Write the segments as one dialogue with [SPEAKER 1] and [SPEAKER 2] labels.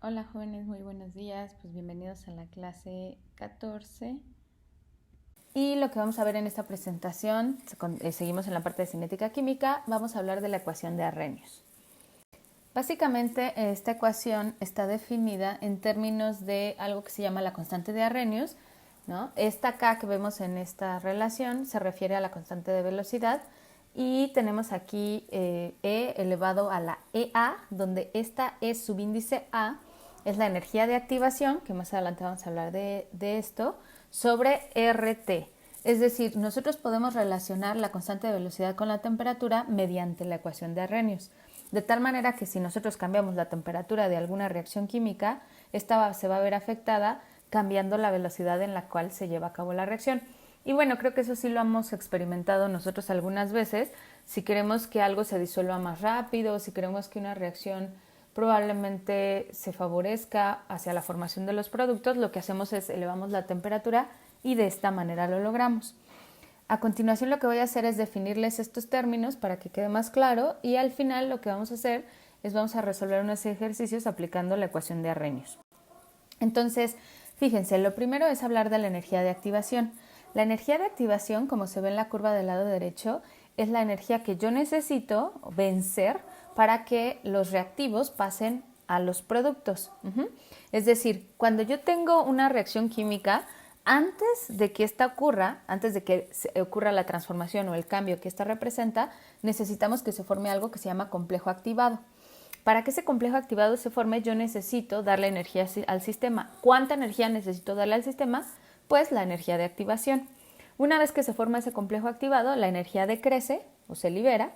[SPEAKER 1] Hola jóvenes, muy buenos días, pues bienvenidos a la clase 14. Y lo que vamos a ver en esta presentación, seguimos en la parte de cinética química, vamos a hablar de la ecuación de Arrhenius. Básicamente esta ecuación está definida en términos de algo que se llama la constante de Arrhenius, ¿no? Esta K que vemos en esta relación se refiere a la constante de velocidad y tenemos aquí E elevado a la EA, donde esta E subíndice A es la energía de activación, que más adelante vamos a hablar de esto, sobre RT. Es decir, nosotros podemos relacionar la constante de velocidad con la temperatura mediante la ecuación de Arrhenius. De tal manera que si nosotros cambiamos la temperatura de alguna reacción química, esta se va a ver afectada cambiando la velocidad en la cual se lleva a cabo la reacción. Y bueno, creo que eso sí lo hemos experimentado nosotros algunas veces. Si queremos que algo se disuelva más rápido, si queremos que una reacción probablemente se favorezca hacia la formación de los productos, lo que hacemos es elevamos la temperatura y de esta manera lo logramos. A continuación lo que voy a hacer es definirles estos términos para que quede más claro y al final lo que vamos a hacer es vamos a resolver unos ejercicios aplicando la ecuación de Arrhenius. Entonces, fíjense, lo primero es hablar de la energía de activación. La energía de activación, como se ve en la curva del lado derecho, es la energía que yo necesito vencer para que los reactivos pasen a los productos. Es decir, cuando yo tengo una reacción química, antes de que esta ocurra, antes de que ocurra la transformación o el cambio que esta representa, necesitamos que se forme algo que se llama complejo activado. Para que ese complejo activado se forme, yo necesito darle energía al sistema. ¿Cuánta energía necesito darle al sistema? Pues la energía de activación. Una vez que se forma ese complejo activado, la energía decrece o se libera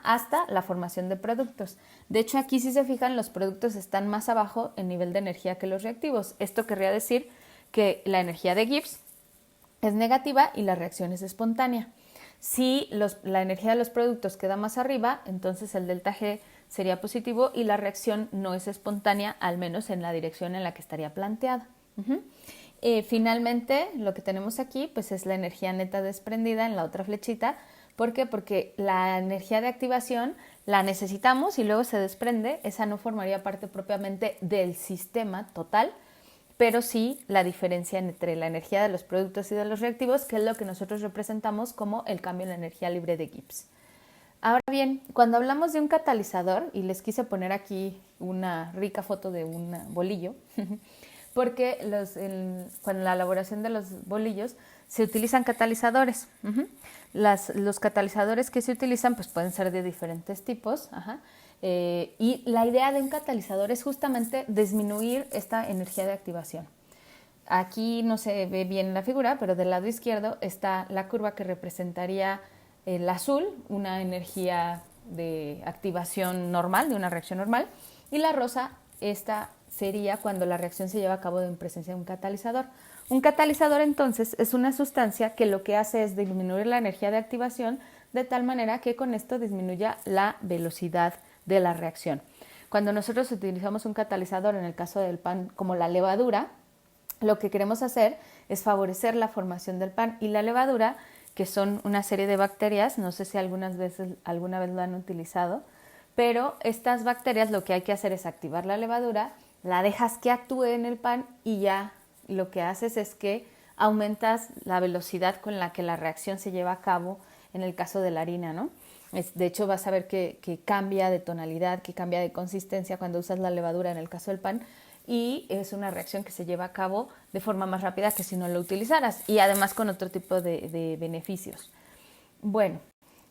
[SPEAKER 1] hasta la formación de productos. De hecho, aquí si se fijan, los productos están más abajo en nivel de energía que los reactivos. Esto querría decir que la energía de Gibbs es negativa y la reacción es espontánea. Si la energía de los productos queda más arriba, entonces el delta G sería positivo y la reacción no es espontánea, al menos en la dirección en la que estaría planteada. Finalmente, lo que tenemos aquí pues es la energía neta desprendida en la otra flechita. ¿Por qué? Porque la energía de activación la necesitamos y luego se desprende. Esa no formaría parte propiamente del sistema total, pero sí la diferencia entre la energía de los productos y de los reactivos, que es lo que nosotros representamos como el cambio en la energía libre de Gibbs. Ahora bien, cuando hablamos de un catalizador, y les quise poner aquí una rica foto de un bolillo, porque cuando la elaboración de los bolillos se utilizan catalizadores. Los catalizadores que se utilizan pues pueden ser de diferentes tipos. Y la idea de un catalizador es justamente disminuir esta energía de activación. Aquí no se ve bien la figura, pero del lado izquierdo está la curva que representaría el azul, una energía de activación normal, de una reacción normal, y la rosa, esta sería cuando la reacción se lleva a cabo en presencia de un catalizador. Un catalizador entonces es una sustancia que lo que hace es disminuir la energía de activación de tal manera que con esto disminuya la velocidad de la reacción. Cuando nosotros utilizamos un catalizador, en el caso del pan, como la levadura, lo que queremos hacer es favorecer la formación del pan y la levadura, que son una serie de bacterias, no sé si alguna vez lo han utilizado, pero estas bacterias lo que hay que hacer es activar la levadura, la dejas que actúe en el pan y ya lo que haces es que aumentas la velocidad con la que la reacción se lleva a cabo en el caso de la harina, ¿no? De hecho, vas a ver que cambia de tonalidad, que cambia de consistencia cuando usas la levadura en el caso del pan, y es una reacción que se lleva a cabo de forma más rápida que si no lo utilizaras y además con otro tipo de beneficios. Bueno,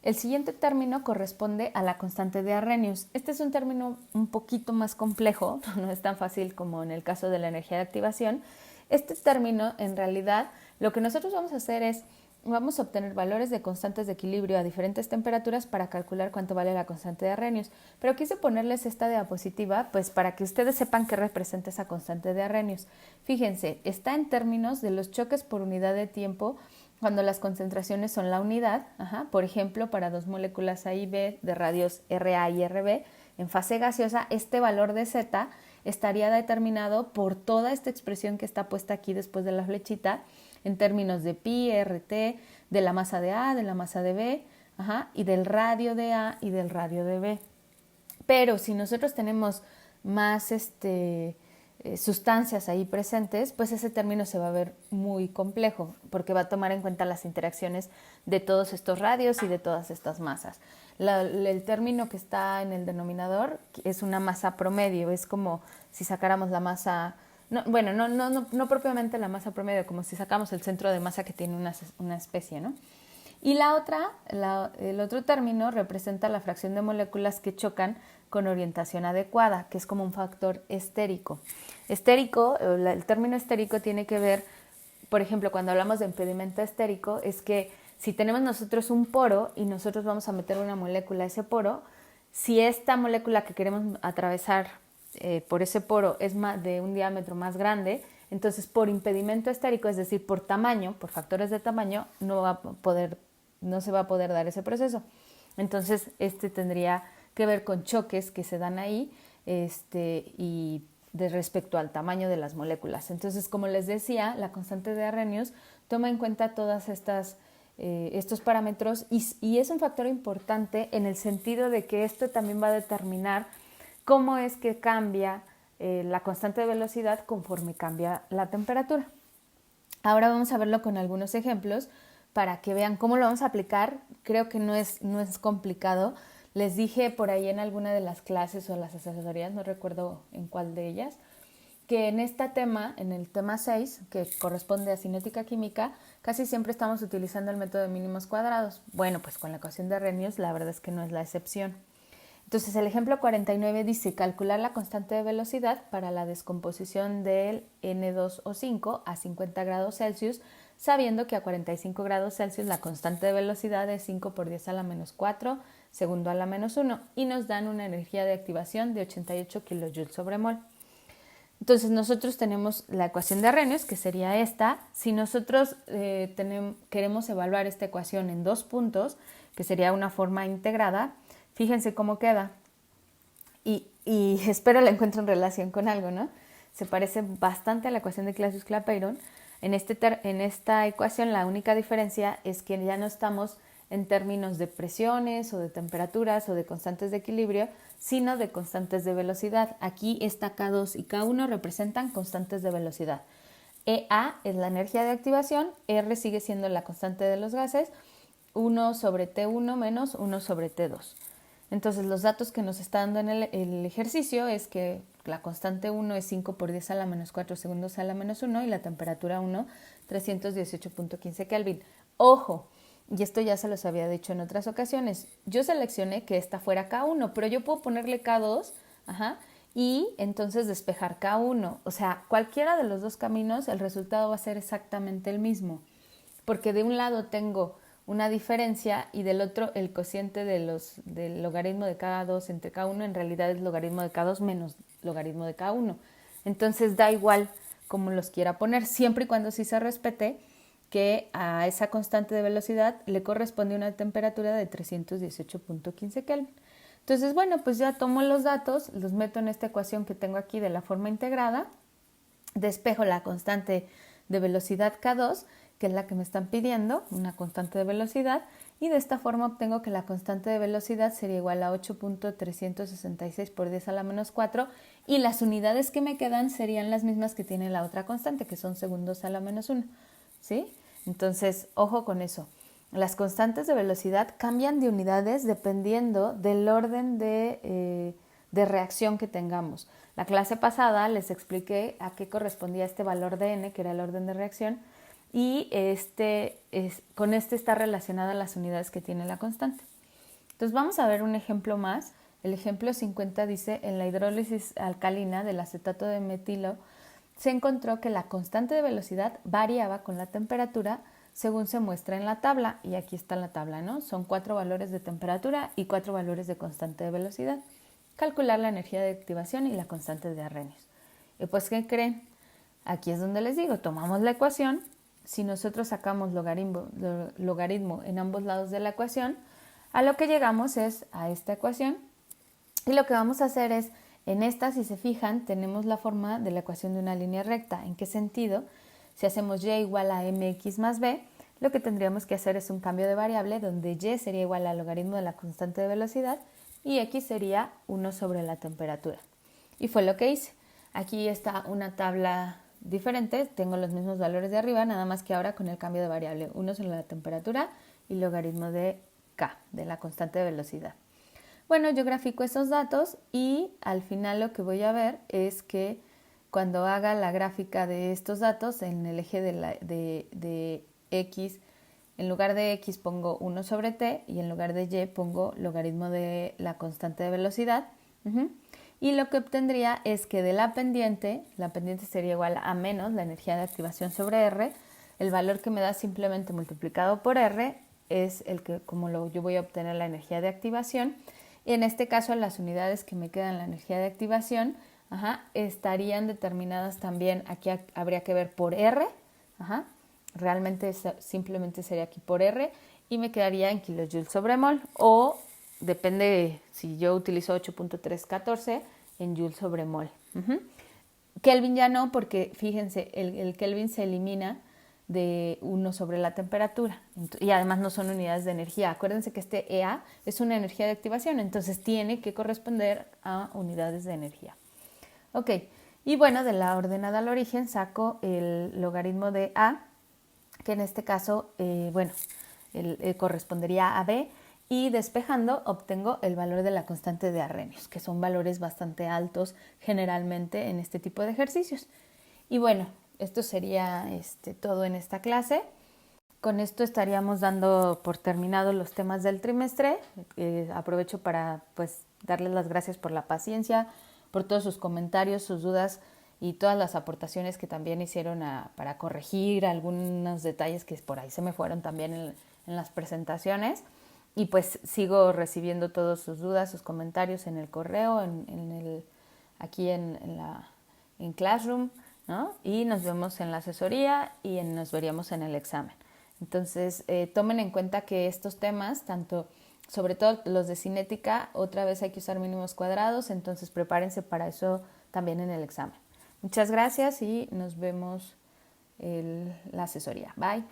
[SPEAKER 1] el siguiente término corresponde a la constante de Arrhenius. Este es un término un poquito más complejo, no es tan fácil como en el caso de la energía de activación. Este término, en realidad, lo que nosotros vamos a hacer es vamos a obtener valores de constantes de equilibrio a diferentes temperaturas para calcular cuánto vale la constante de Arrhenius. Pero quise ponerles esta diapositiva pues para que ustedes sepan qué representa esa constante de Arrhenius. Fíjense, está en términos de los choques por unidad de tiempo cuando las concentraciones son la unidad. Por ejemplo, para dos moléculas A y B de radios Ra y Rb en fase gaseosa, este valor de Z estaría determinado por toda esta expresión que está puesta aquí después de la flechita, en términos de pi, RT, de la masa de A, de la masa de B, y del radio de A y del radio de B. Pero si nosotros tenemos más sustancias ahí presentes, pues ese término se va a ver muy complejo porque va a tomar en cuenta las interacciones de todos estos radios y de todas estas masas. El término que está en el denominador es una masa promedio, es como si sacáramos la masa, no propiamente la masa promedio, como si sacamos el centro de masa que tiene una especie, ¿no? Y el otro término representa la fracción de moléculas que chocan con orientación adecuada, que es como un factor estérico. El término estérico tiene que ver, por ejemplo, cuando hablamos de impedimento estérico, es que si tenemos nosotros un poro y nosotros vamos a meter una molécula a ese poro, si esta molécula que queremos atravesar por ese poro es de un diámetro más grande, entonces por impedimento estérico, es decir, por tamaño, por factores de tamaño, no se va a poder dar ese proceso. Entonces, tendría que ver con choques que se dan ahí y de respecto al tamaño de las moléculas. Entonces, como les decía, la constante de Arrhenius toma en cuenta todas estos parámetros y es un factor importante en el sentido de que esto también va a determinar cómo es que cambia la constante de velocidad conforme cambia la temperatura. Ahora vamos a verlo con algunos ejemplos para que vean cómo lo vamos a aplicar. Creo que no es complicado. Les dije por ahí en alguna de las clases o las asesorías, no recuerdo en cuál de ellas, que en el tema 6, que corresponde a cinética química, casi siempre estamos utilizando el método de mínimos cuadrados. Bueno, pues con la ecuación de Arrhenius la verdad es que no es la excepción. Entonces el ejemplo 49 dice calcular la constante de velocidad para la descomposición del N2O5 a 50 grados Celsius, sabiendo que a 45 grados Celsius la constante de velocidad es 5 por 10 a la menos 4 segundo a la menos 1 y nos dan una energía de activación de 88 kJ sobre mol. Entonces nosotros tenemos la ecuación de Arrhenius, que sería esta. Si nosotros queremos evaluar esta ecuación en 2 puntos, que sería una forma integrada, fíjense cómo queda. Y espero la encuentro en relación con algo, ¿no? Se parece bastante a la ecuación de Clausius-Clapeyron. En esta ecuación la única diferencia es que ya no estamos en términos de presiones o de temperaturas o de constantes de equilibrio, sino de constantes de velocidad. Aquí esta K2 y K1 representan constantes de velocidad. EA es la energía de activación, R sigue siendo la constante de los gases, 1 sobre T1 menos 1 sobre T2. Entonces los datos que nos está dando en el ejercicio es que la constante 1 es 5 por 10 a la menos 4 segundos a la menos 1 y la temperatura 1, 318.15 Kelvin. ¡Ojo! Y esto ya se los había dicho en otras ocasiones. Yo seleccioné que esta fuera K1, pero yo puedo ponerle K2 y entonces despejar K1. O sea, cualquiera de los dos caminos, el resultado va a ser exactamente el mismo. Porque de un lado tengo una diferencia y del otro el cociente del logaritmo de K2 entre K1 en realidad es logaritmo de K2 menos logaritmo de K1. Entonces da igual como los quiera poner, siempre y cuando sí se respete que a esa constante de velocidad le corresponde una temperatura de 318.15 Kelvin. Entonces, bueno, pues ya tomo los datos, los meto en esta ecuación que tengo aquí de la forma integrada, despejo la constante de velocidad K2, que es la que me están pidiendo, una constante de velocidad, y de esta forma obtengo que la constante de velocidad sería igual a 8.366 por 10 a la menos 4, y las unidades que me quedan serían las mismas que tiene la otra constante, que son segundos a la menos 1, ¿sí? Entonces, ojo con eso. Las constantes de velocidad cambian de unidades dependiendo del orden de reacción que tengamos. La clase pasada les expliqué a qué correspondía este valor de n, que era el orden de reacción, y con este está relacionada las unidades que tiene la constante. Entonces vamos a ver un ejemplo más. El ejemplo 50 dice, en la hidrólisis alcalina del acetato de metilo, se encontró que la constante de velocidad variaba con la temperatura según se muestra en la tabla, y aquí está la tabla, ¿no? Son 4 valores de temperatura y 4 valores de constante de velocidad. Calcular la energía de activación y la constante de Arrhenius. Y pues, ¿qué creen? Aquí es donde les digo, tomamos la ecuación, si nosotros sacamos logaritmo en ambos lados de la ecuación, a lo que llegamos es a esta ecuación, y lo que vamos a hacer es, en esta, si se fijan, tenemos la forma de la ecuación de una línea recta. ¿En qué sentido? Si hacemos y igual a mx más b, lo que tendríamos que hacer es un cambio de variable donde y sería igual al logaritmo de la constante de velocidad y x sería 1 sobre la temperatura. y fue lo que hice. Aquí está una tabla diferente, tengo los mismos valores de arriba, nada más que ahora con el cambio de variable. Uno sobre la temperatura y logaritmo de K, de la constante de velocidad. Bueno, yo grafico esos datos y al final lo que voy a ver es que cuando haga la gráfica de estos datos en el eje de X, en lugar de X pongo 1 sobre T y en lugar de Y pongo logaritmo de la constante de velocidad. Y lo que obtendría es que de la pendiente sería igual a menos la energía de activación sobre R, el valor que me da simplemente multiplicado por R es el que yo voy a obtener la energía de activación. Y en este caso las unidades que me quedan la energía de activación estarían determinadas también, aquí habría que ver por R, realmente simplemente sería aquí por R y me quedaría en kilojoules sobre mol o depende si yo utilizo 8.314 en joules sobre mol. Kelvin ya no, porque fíjense, el Kelvin se elimina de 1 sobre la temperatura y además no son unidades de energía. Acuérdense que este EA es una energía de activación, entonces tiene que corresponder a unidades de energía. Ok, y bueno, de la ordenada al origen saco el logaritmo de A, que en este caso, correspondería a B, y despejando obtengo el valor de la constante de Arrhenius, que son valores bastante altos generalmente en este tipo de ejercicios. Y bueno, esto sería todo en esta clase. Con esto estaríamos dando por terminados los temas del trimestre. Aprovecho para darles las gracias por la paciencia, por todos sus comentarios, sus dudas y todas las aportaciones que también hicieron para corregir algunos detalles que por ahí se me fueron también en las presentaciones. Y pues sigo recibiendo todas sus dudas, sus comentarios en el correo, aquí en Classroom, ¿no? Y nos vemos en la asesoría y nos veríamos en el examen. Entonces, tomen en cuenta que estos temas, sobre todo los de cinética, otra vez hay que usar mínimos cuadrados, entonces prepárense para eso también en el examen. Muchas gracias y nos vemos en la asesoría. Bye.